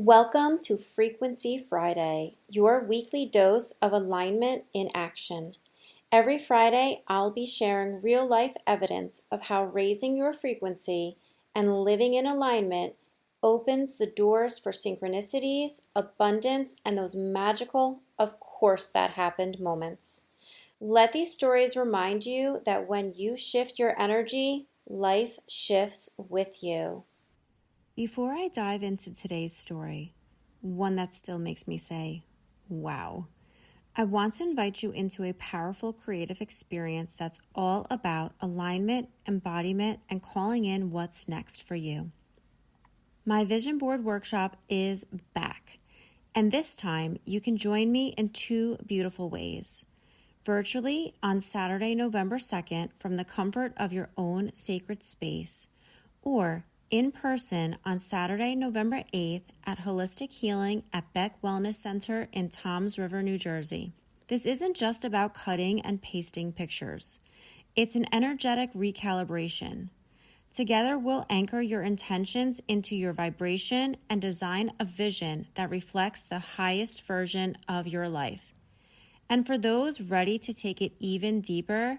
Welcome to Frequency Friday, your weekly dose of alignment in action. Every Friday, I'll be sharing real-life evidence of how raising your frequency and living in alignment opens the doors for synchronicities, abundance, and those magical, of course that happened moments. Let these stories remind you that when you shift your energy, life shifts with you. Before I dive into today's story, one that still makes me say, wow, I want to invite you into a powerful creative experience that's all about alignment, embodiment, and calling in what's next for you. My vision board workshop is back, and this time you can join me in two beautiful ways. Virtually on Saturday, November 2nd, from the comfort of your own sacred space, or in person on Saturday, November 8th at Holistic Healing at Beck Wellness Center in Toms River, New Jersey. This isn't just about cutting and pasting pictures. It's an energetic recalibration. Together, we'll anchor your intentions into your vibration and design a vision that reflects the highest version of your life. And for those ready to take it even deeper,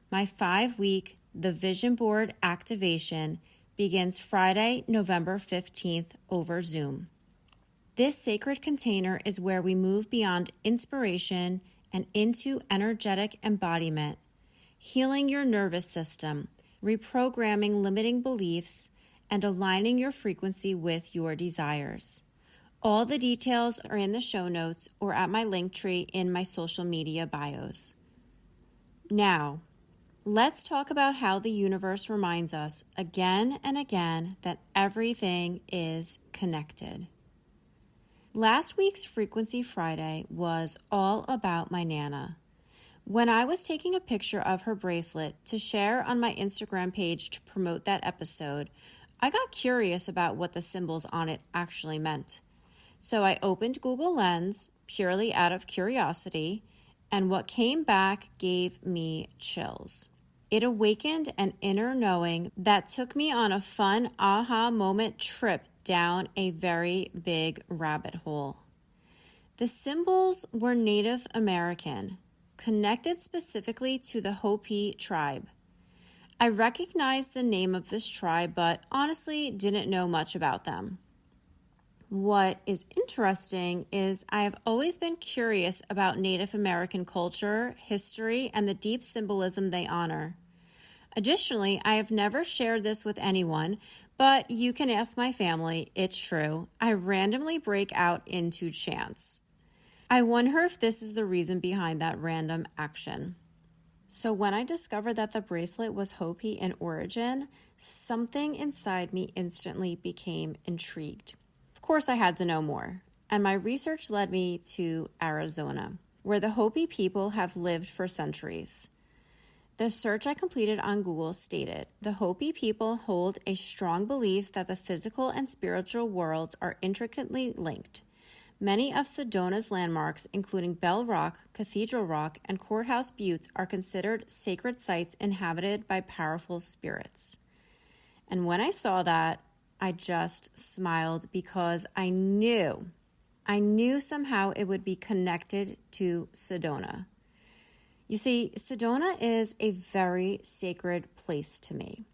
my 5-week The Vision Board activation begins Friday, November 15th over Zoom. This sacred container is where we move beyond inspiration and into energetic embodiment, healing your nervous system, reprogramming limiting beliefs, and aligning your frequency with your desires. All the details are in the show notes or at my link tree in my social media bios. Now, let's talk about how the universe reminds us again and again that everything is connected. Last week's Frequency Friday was all about my Nana. When I was taking a picture of her bracelet to share on my Instagram page to promote that episode, I got curious about what the symbols on it actually meant. So I opened Google Lens purely out of curiosity, and what came back gave me chills. It awakened an inner knowing that took me on a fun aha moment trip down a very big rabbit hole. The symbols were Native American, connected specifically to the Hopi tribe. I recognized the name of this tribe, but honestly didn't know much about them. What is interesting is I have always been curious about Native American culture, history, and the deep symbolism they honor. Additionally, I have never shared this with anyone, but you can ask my family, it's true. I randomly break out into chants. I wonder if this is the reason behind that random action. So when I discovered that the bracelet was Hopi in origin, something inside me instantly became intrigued. Of course, I had to know more, and my research led me to Arizona, where the Hopi people have lived for centuries. The search I completed on Google stated, the Hopi people hold a strong belief that the physical and spiritual worlds are intricately linked. Many of Sedona's landmarks, including Bell Rock, Cathedral Rock, and Courthouse Buttes, are considered sacred sites inhabited by powerful spirits. And when I saw that, I just smiled because I knew somehow it would be connected to Sedona. You see, Sedona is a very sacred place to me.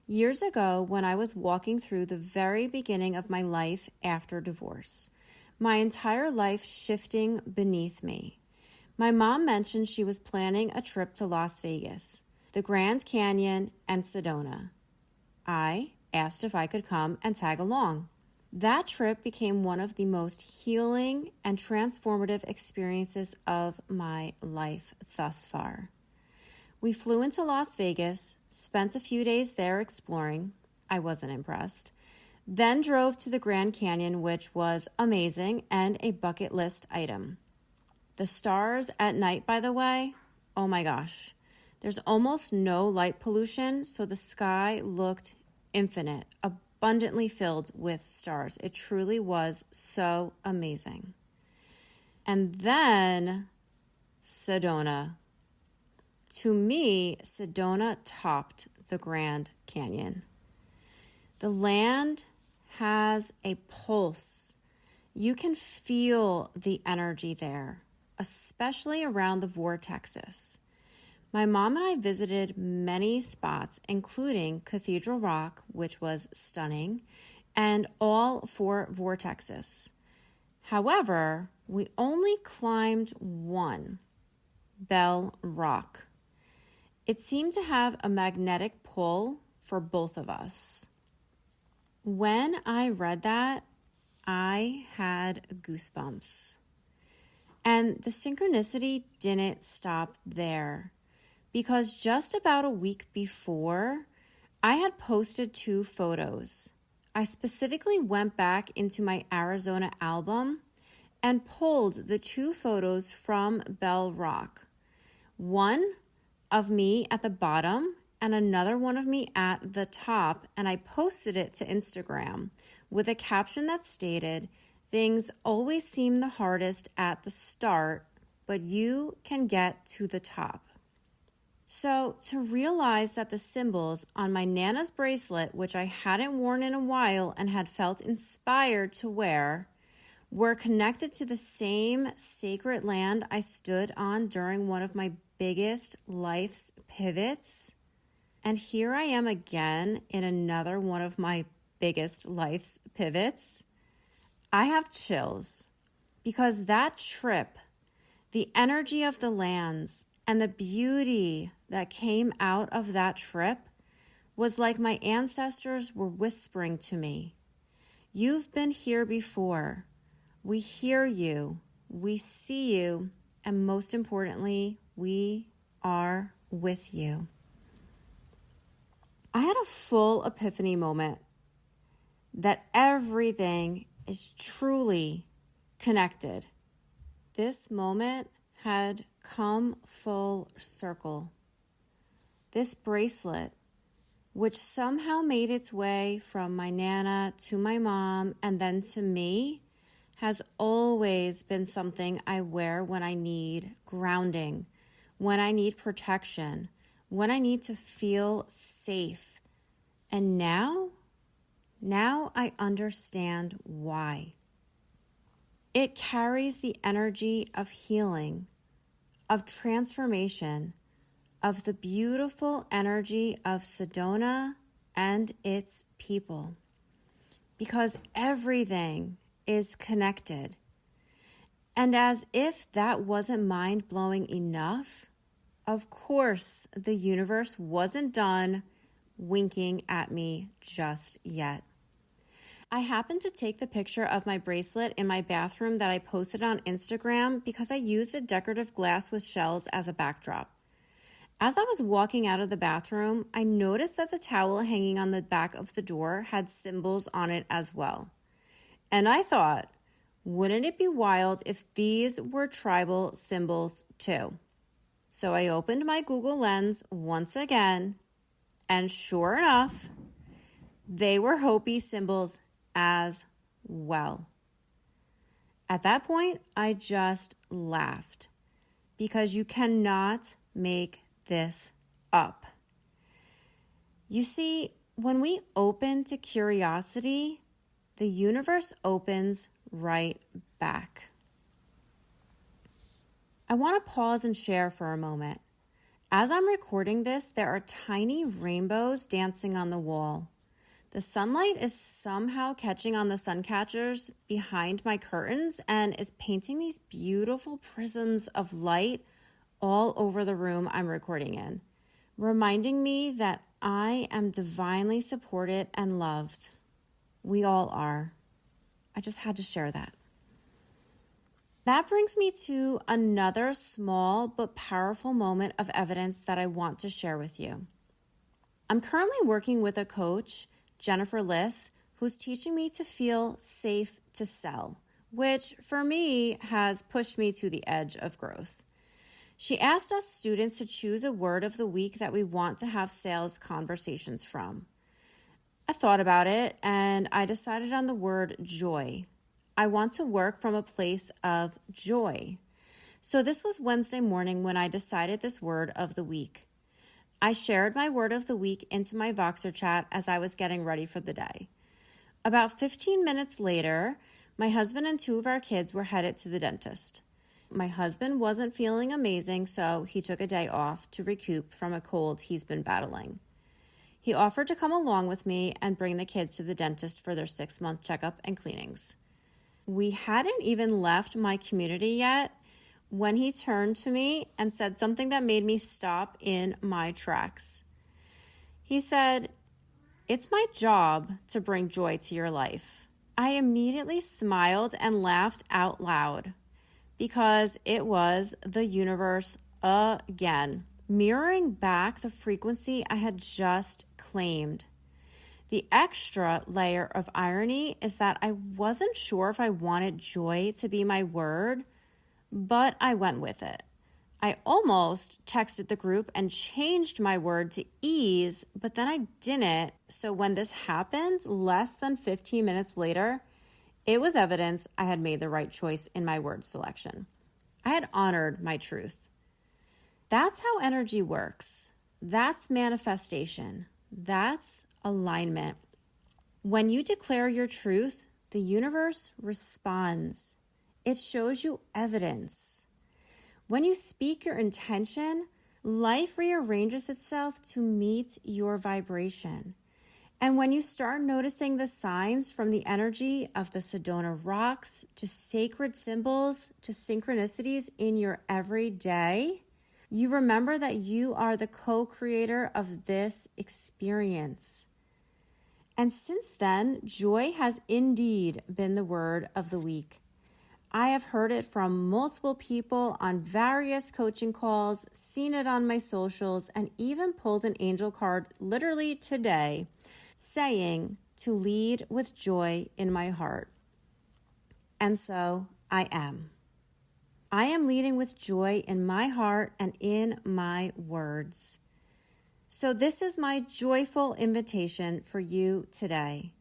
Years ago, when I was walking through the very beginning of my life after divorce, my entire life shifting beneath me, my mom mentioned she was planning a trip to Las Vegas, the Grand Canyon, and Sedona. I asked if I could come and tag along. That trip became one of the most healing and transformative experiences of my life thus far. We flew into Las Vegas, spent a few days there exploring. I wasn't impressed. Then drove to the Grand Canyon, which was amazing and a bucket list item. The stars at night, by the way, oh my gosh. There's almost no light pollution, so the sky looked infinite, abundantly filled with stars. It truly was so amazing. And then Sedona. To me, Sedona topped the Grand Canyon. The land has a pulse, You can feel the energy there, especially around the vortexes. My mom and I visited many spots, including Cathedral Rock, which was stunning, and all 4 vortexes. However, we only climbed one, Bell Rock. It seemed to have a magnetic pull for both of us. When I read that, I had goosebumps. And the synchronicity didn't stop there, because just about a week before, I had posted 2 photos. I specifically went back into my Arizona album and pulled the 2 photos from Bell Rock. One of me at the bottom and another one of me at the top, and I posted it to Instagram with a caption that stated, "Things always seem the hardest at the start, but you can get to the top." So to realize that the symbols on my Nana's bracelet, which I hadn't worn in a while and had felt inspired to wear, were connected to the same sacred land I stood on during one of my biggest life's pivots. And here I am again in another one of my biggest life's pivots. I have chills because that trip, the energy of the lands, and the beauty that came out of that trip was like my ancestors were whispering to me, "You've been here before. We hear you, we see you, and most importantly, we are with you." I had a full epiphany moment that everything is truly connected. This moment had come full circle. This bracelet, which somehow made its way from my Nana to my mom and then to me, has always been something I wear when I need grounding, when I need protection, when I need to feel safe. And now I understand why. It carries the energy of healing, of transformation, of the beautiful energy of Sedona and its people. Because everything is connected. And as if that wasn't mind-blowing enough, of course, the universe wasn't done winking at me just yet. I happened to take the picture of my bracelet in my bathroom that I posted on Instagram because I used a decorative glass with shells as a backdrop. As I was walking out of the bathroom, I noticed that the towel hanging on the back of the door had symbols on it as well. And I thought, wouldn't it be wild if these were tribal symbols too? So I opened my Google Lens once again, and sure enough, they were Hopi symbols as well. At that point, I just laughed because you cannot make this up. You see, when we open to curiosity, the universe opens right back. I want to pause and share for a moment. As I'm recording this, there are tiny rainbows dancing on the wall. The sunlight is somehow catching on the sun catchers behind my curtains and is painting these beautiful prisms of light all over the room I'm recording in, reminding me that I am divinely supported and loved. We all are. I just had to share that. That brings me to another small but powerful moment of evidence that I want to share with you. I'm currently working with a coach, Jennifer Liss, who's teaching me to feel safe to sell, which for me has pushed me to the edge of growth. She asked us students to choose a word of the week that we want to have sales conversations from. I thought about it and I decided on the word joy. I want to work from a place of joy. So this was Wednesday morning when I decided this word of the week. I shared my word of the week into my Voxer chat as I was getting ready for the day. About 15 minutes later, My husband and two of our kids were headed to the dentist. My husband wasn't feeling amazing, so he took a day off to recoup from a cold he's been battling. He offered to come along with me and bring the kids to the dentist for their 6-month checkup and cleanings. We hadn't even left my community yet when he turned to me and said something that made me stop in my tracks. He said, "It's my job to bring joy to your life." I immediately smiled and laughed out loud because it was the universe again, mirroring back the frequency I had just claimed. The extra layer of irony is that I wasn't sure if I wanted joy to be my word, but I went with it. I almost texted the group and changed my word to ease, but then I didn't. So when this happened, less than 15 minutes later, it was evidence I had made the right choice in my word selection. I had honored my truth. That's how energy works. That's manifestation. That's alignment. When you declare your truth, the universe responds. It shows you evidence. When you speak your intention, life rearranges itself to meet your vibration. And when you start noticing the signs from the energy of the Sedona rocks to sacred symbols to synchronicities in your everyday, you remember that you are the co-creator of this experience. And since then, joy has indeed been the word of the week. I have heard it from multiple people on various coaching calls, seen it on my socials, and even pulled an angel card literally today saying to lead with joy in my heart. And so I am. I am leading with joy in my heart and in my words. So this is my joyful invitation for you today.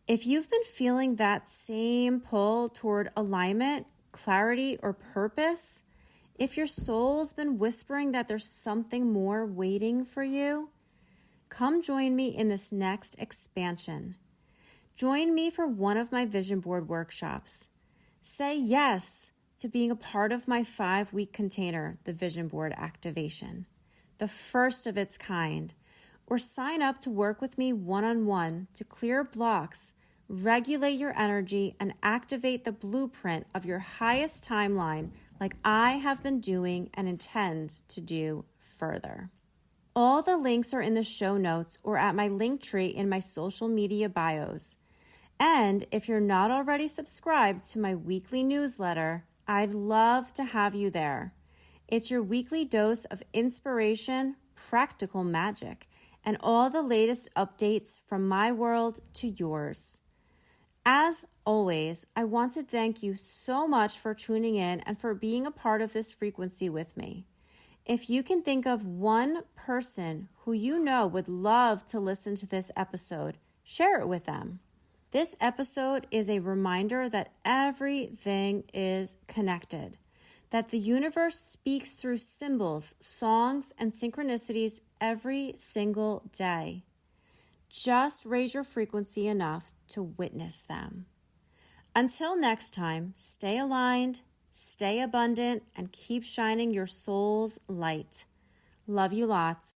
If you've been feeling that same pull toward alignment, clarity, or purpose, if your soul's been whispering that there's something more waiting for you, come join me in this next expansion. Join me for one of my vision board workshops. Say yes to being a part of my 5-week container, the Vision Board Activation, the first of its kind, or sign up to work with me one-on-one to clear blocks, regulate your energy, and activate the blueprint of your highest timeline like I have been doing and intend to do further. All the links are in the show notes or at my link tree in my social media bios. And if you're not already subscribed to my weekly newsletter, I'd love to have you there. It's your weekly dose of inspiration, practical magic, and all the latest updates from my world to yours. As always, I want to thank you so much for tuning in and for being a part of this frequency with me. If you can think of one person who you know would love to listen to this episode, share it with them. This episode is a reminder that everything is connected, that the universe speaks through symbols, songs, and synchronicities every single day. Just raise your frequency enough to witness them. Until next time, stay aligned, stay abundant, and keep shining your soul's light. Love you lots.